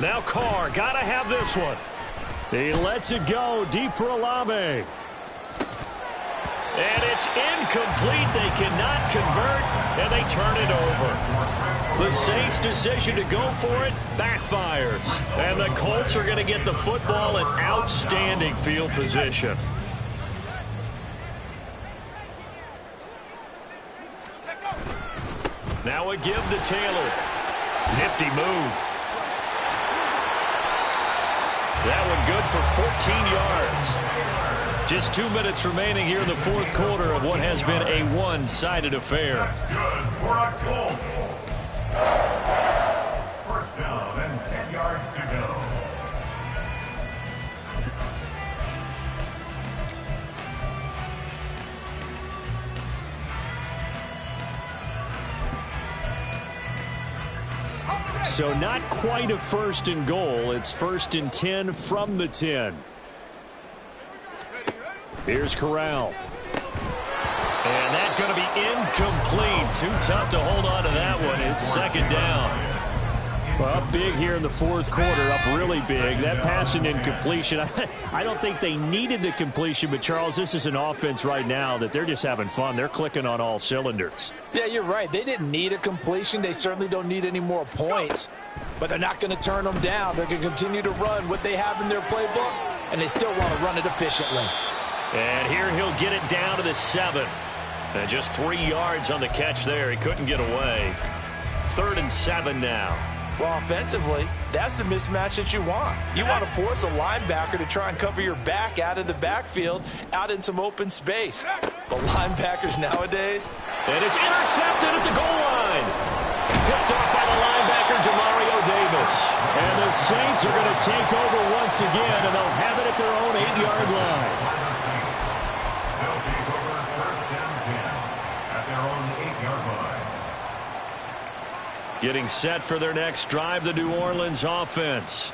Now Carr, got to have this one. He lets it go deep for Olave. And it's incomplete. They cannot convert, and they turn it over. The Saints' decision to go for it backfires. And the Colts are going to get the football in outstanding field position. Now a give to Taylor. Nifty move. That one good for 14 yards. Just 2 minutes remaining here in the 4th quarter of what has been a one-sided affair. That's good for a Colts. First down and 10 yards to go. So not quite a 1st and goal. It's 1st and 10 from the 10. Here's Corral. And that's going to be incomplete. Too tough to hold on to that one. It's second down. Well, up big here in the 4th quarter, up really big. That pass and incompletion, I don't think they needed the completion, but Charles, this is an offense right now that they're just having fun. They're clicking on all cylinders. Yeah, you're right. They didn't need a completion. They certainly don't need any more points. But they're not going to turn them down. They're going to continue to run what they have in their playbook, and they still want to run it efficiently. And here he'll get it down to the 7. And just 3 yards on the catch there. He couldn't get away. 3rd and 7 now. Well, offensively, that's the mismatch that you want. You want to force a linebacker to try and cover your back out of the backfield, out in some open space. The linebackers nowadays. And it's intercepted at the goal line. Picked off by the linebacker, Demario Davis. And the Saints are going to take over once again, and they'll have it at their own 8-yard line. They'll take over 1st and 10 at their own 8-yard line. Getting set for their next drive, the New Orleans offense.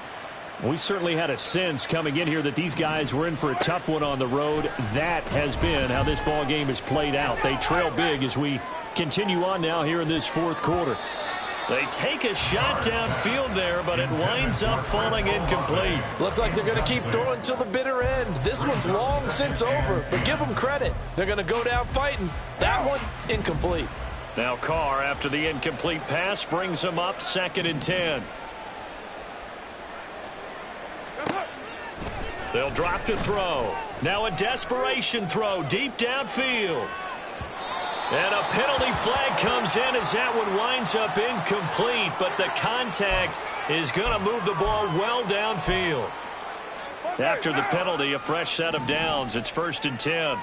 We certainly had a sense coming in here that these guys were in for a tough one on the road. That has been how this ball game has played out. They trail big as we continue on now here in this 4th quarter. They take a shot downfield there, but it winds up falling incomplete. Looks like they're going to keep throwing till the bitter end. This one's long since over, but give them credit. They're going to go down fighting. That one, incomplete. Now Carr, after the incomplete pass, brings him up 2nd and 10. They'll drop to throw. Now a desperation throw deep downfield. And a penalty flag comes in as that one winds up incomplete, but the contact is going to move the ball well downfield. After the penalty, a fresh set of downs. It's 1st and 10.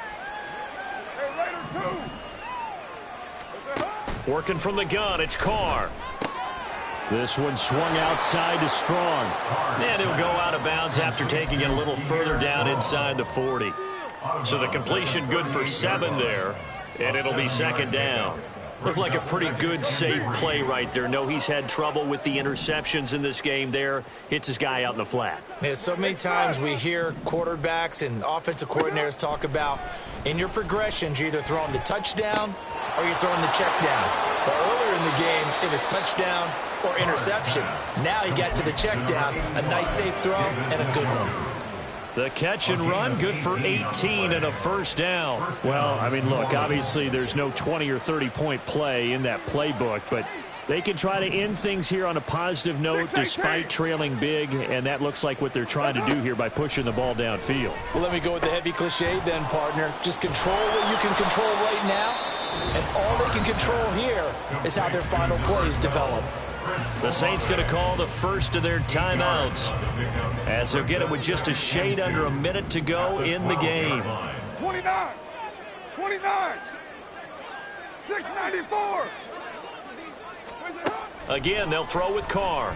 Working from the gun, it's Carr. This one swung outside to Strong. And he'll go out of bounds after taking it a little further down inside the 40. So the completion good for 7 there, and it'll be 2nd down. Looked like a pretty good, safe play right there. No, he's had trouble with the interceptions in this game there. Hits his guy out in the flat. Yeah, so many times we hear quarterbacks and offensive coordinators talk about in your progressions, you're either throwing the touchdown or you're throwing the check down. But earlier in the game, it was touchdown or interception. Now he got to the check down, a nice safe throw and a good one. The catch and run, good for 18 and a 1st down. Well, I mean, look, obviously there's no 20 or 30-point play in that playbook, but they can try to end things here on a positive note despite trailing big, and that looks like what they're trying to do here by pushing the ball downfield. Well, let me go with the heavy cliche then, partner. Just control what you can control right now, and all they can control here is how their final plays develop. The Saints going to call the first of their timeouts as they'll get it with just a shade under a minute to go in the game. 29, 694. Again, they'll throw with Carr.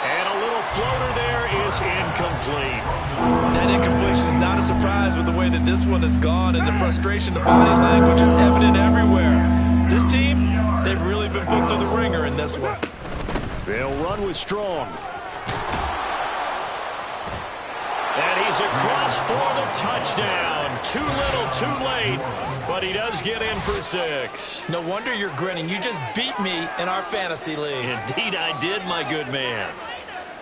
And a little floater there is incomplete. That incompletion is not a surprise with the way that this one has gone, and the frustration, the body language is evident everywhere. This team, they've really been put through the ringer in this one. They'll run with Strong. And he's across for the touchdown. Too little, too late, but he does get in for 6. No wonder you're grinning. You just beat me in our fantasy league. Indeed I did, my good man.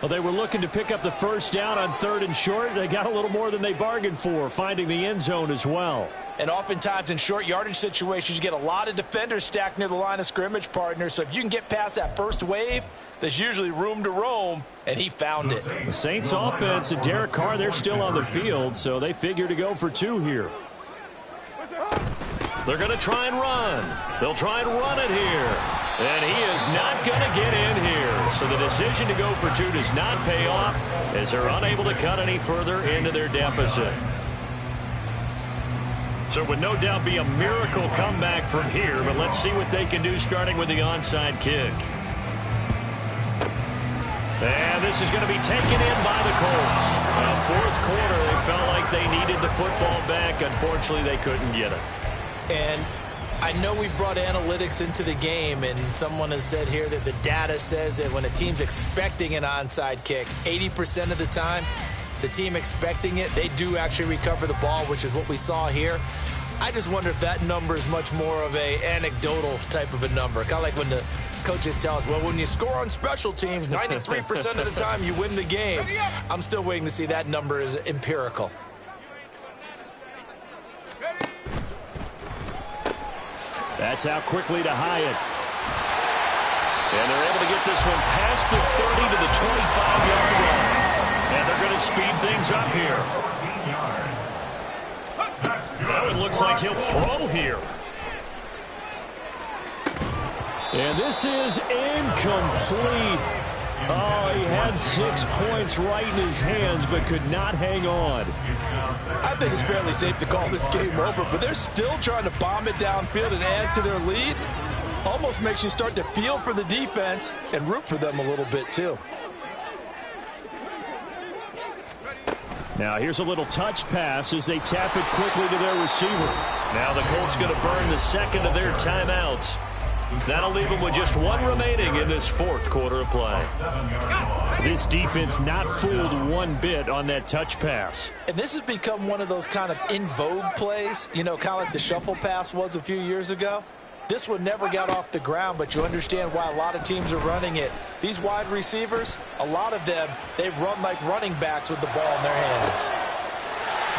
Well, they were looking to pick up the 1st down on 3rd and short. They got a little more than they bargained for, finding the end zone as well. And oftentimes in short yardage situations, you get a lot of defenders stacked near the line of scrimmage, partner. So if you can get past that first wave, there's usually room to roam, and he found it. The Saints offense and Derek Carr, they're still on the field, so they figure to go for 2 here. They're going to try and run. They'll try and run it here. And he is not going to get in here. So the decision to go for 2 does not pay off as they're unable to cut any further into their deficit. So it would no doubt be a miracle comeback from here, but let's see what they can do starting with the onside kick. And this is going to be taken in by the Colts. Now, 4th quarter, they felt like they needed the football back. Unfortunately, they couldn't get it. And I know we brought analytics into the game, and someone has said here that the data says that when a team's expecting an onside kick, 80% of the time, the team expecting it, they do actually recover the ball, which is what we saw here. I just wonder if that number is much more of a anecdotal type of a number. Kind of like when the coaches tell us, well, when you score on special teams, 93% of the time you win the game. I'm still waiting to see that number is empirical. That's out quickly to Hyatt. And they're able to get this one past the 30 to the 25-yard line. And they're going to speed things up here. 14 yards. That's good. Now it looks like he'll throw here. And this is incomplete. Oh, he had 6 points right in his hands, but could not hang on. I think it's fairly safe to call this game over, but they're still trying to bomb it downfield and add to their lead. Almost makes you start to feel for the defense and root for them a little bit, too. Now here's a little touch pass as they tap it quickly to their receiver. Now the Colts going to burn the second of their timeouts. That'll leave them with just one remaining in this fourth quarter of play. This defense not fooled one bit on that touch pass. And this has become one of those kind of in vogue plays, you know, kind of like the shuffle pass was a few years ago. This one never got off the ground, but you understand why a lot of teams are running it. These wide receivers, a lot of them, they've run like running backs with the ball in their hands.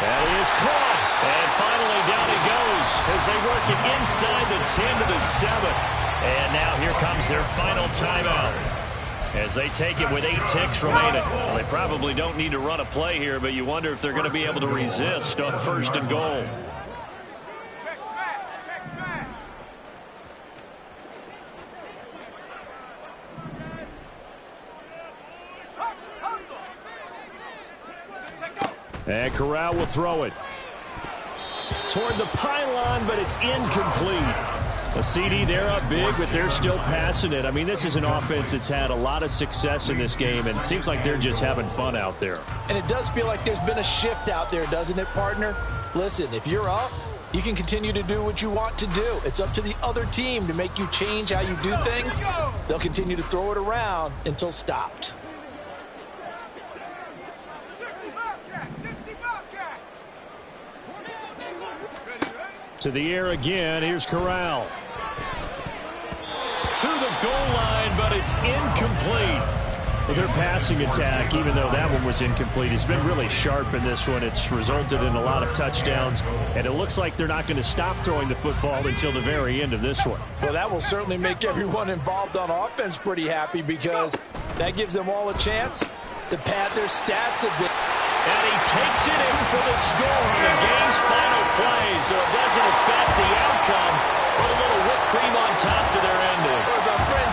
That is caught. And finally down he goes as they work it inside the 10 to the 7. And now here comes their final timeout as they take it with 8 ticks remaining. Well, they probably don't need to run a play here, but you wonder if they're going to be able to resist on 1st and goal. And Corral will throw it toward the pylon, but it's incomplete. A CD, they're up big, but they're still passing it. I mean, this is an offense that's had a lot of success in this game, and it seems like they're just having fun out there. And it does feel like there's been a shift out there, doesn't it, partner? Listen, if you're up, you can continue to do what you want to do. It's up to the other team to make you change how you do things. They'll continue to throw it around until stopped. To the air again. Here's Corral. To the goal line, but it's incomplete. Well, their passing attack, even though that one was incomplete, has been really sharp in this one. It's resulted in a lot of touchdowns, and it looks like they're not going to stop throwing the football until the very end of this one. Well, that will certainly make everyone involved on offense pretty happy because that gives them all a chance to pad their stats a bit. And he takes it in for the score on the game's final play, so it doesn't affect the outcome, but a little whipped cream on top to their ending.